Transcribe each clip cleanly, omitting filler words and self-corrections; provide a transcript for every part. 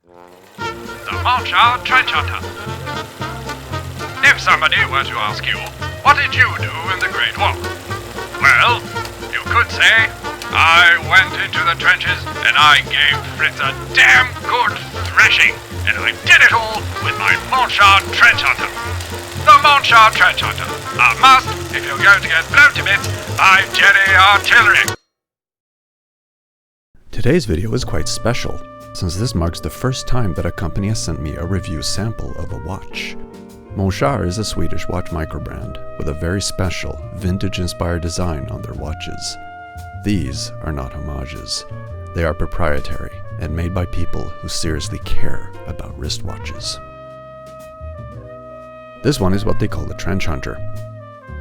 The Monchard Trenchhunter. If somebody were to ask you, what did you do in the Great War? Well, you could say, I went into the trenches and I gave Fritz a damn good thrashing, and I did it all with my Monchard Trenchhunter. The Monchard Trenchhunter, a must if you're going to get blown to bits by Jerry artillery. Today's video is quite special, since this marks the first time that a company has sent me a review sample of a watch. Monchard is a Swedish watch microbrand with a very special, vintage-inspired design on their watches. These are not homages. They are proprietary and made by people who seriously care about wristwatches. This one is what they call the Trenchhunter.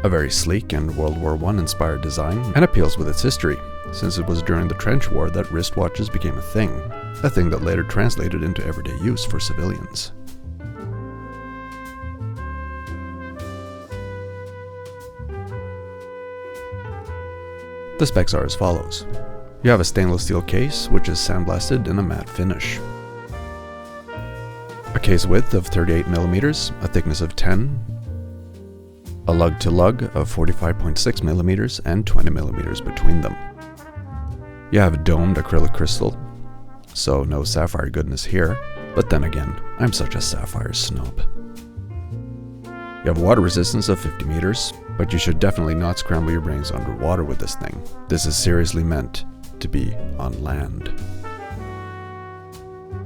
A very sleek and World War I inspired design, and appeals with its history, since it was during the Trench War that wristwatches became a thing that later translated into everyday use for civilians. The specs are as follows. You have a stainless steel case, which is sandblasted in a matte finish. A case width of 38mm, a thickness of 10, a lug-to-lug of 45.6mm and 20mm between them. You have domed acrylic crystal, so no sapphire goodness here, but then again, I'm such a sapphire snob. You have water resistance of 50 meters, but you should definitely not scramble your brains underwater with this thing. This is seriously meant to be on land.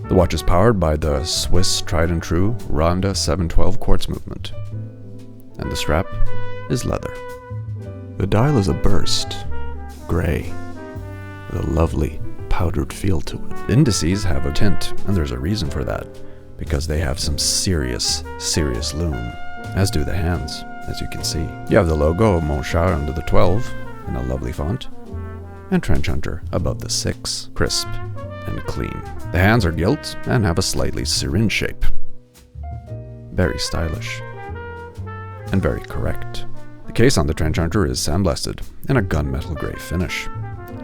The watch is powered by the Swiss tried and true Ronda 712 quartz movement, and the strap is leather. The dial is a burst, gray, with a lovely powdered feel to it. The indices have a tint, and there's a reason for that, because they have some serious lume, as do the hands, as you can see. You have the logo of Monchard under the 12 in a lovely font, and Trenchhunter above the 6, crisp and clean. The hands are gilt and have a slightly syringe shape. Very stylish. And very correct. The case on the Trenchhunter is sandblasted in a gunmetal grey finish.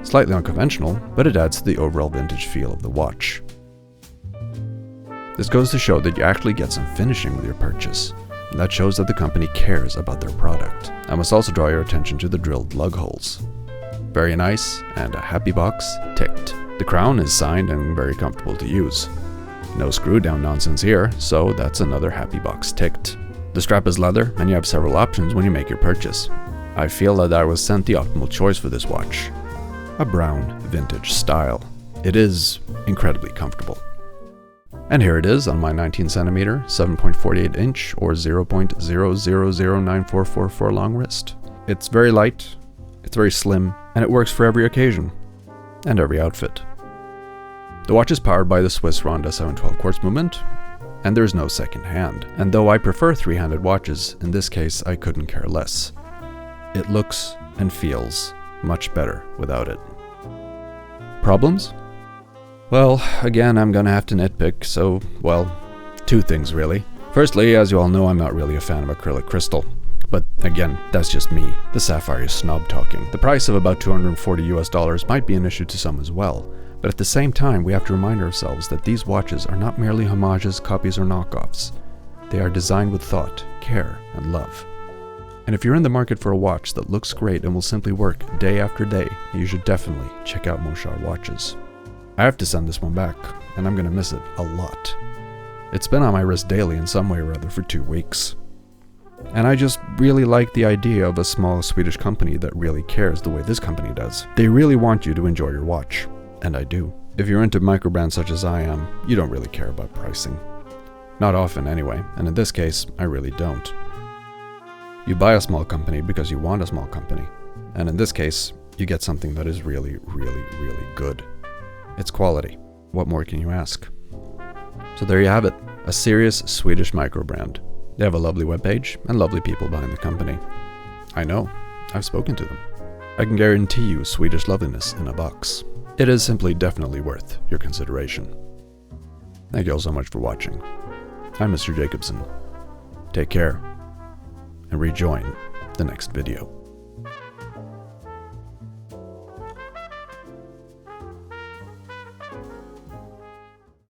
Slightly unconventional, but it adds to the overall vintage feel of the watch. This goes to show that you actually get some finishing with your purchase, and that shows that the company cares about their product. I must also draw your attention to the drilled lug holes. Very nice, and a happy box ticked. The crown is signed and very comfortable to use. No screw down nonsense here, so that's another happy box ticked. The strap is leather, and you have several options when you make your purchase. I feel that I was sent the optimal choice for this watch. A brown vintage style. It is incredibly comfortable. And here it is on my 19cm, 7.48 inch, or 0.0009444 long wrist. It's very light, it's very slim, and it works for every occasion, and every outfit. The watch is powered by the Swiss Ronda 712 quartz movement, and there's no second hand. And though I prefer three-handed watches, in this case I couldn't care less. It looks and feels much better without it. Problems? Well, again, I'm gonna have to nitpick, so, well, two things really. Firstly, as you all know, I'm not really a fan of acrylic crystal. But again, that's just me, the sapphire snob talking. The price of about $240 might be an issue to some as well. But at the same time, we have to remind ourselves that these watches are not merely homages, copies, or knockoffs. They are designed with thought, care, and love. And if you're in the market for a watch that looks great and will simply work day after day, you should definitely check out Monchard watches. I have to send this one back, and I'm gonna miss it a lot. It's been on my wrist daily in some way or other for 2 weeks. And I just really like the idea of a small Swedish company that really cares the way this company does. They really want you to enjoy your watch, and I do. If you're into microbrands such as I am, you don't really care about pricing. Not often anyway, and in this case, I really don't. You buy a small company because you want a small company, and in this case, you get something that is really good. It's quality. What more can you ask? So there you have it, a serious Swedish microbrand. They have a lovely webpage and lovely people behind the company. I know, I've spoken to them. I can guarantee you Swedish loveliness in a box. It is simply definitely worth your consideration. Thank you all so much for watching. I'm Mr. Jacobson. Take care, and rejoin the next video.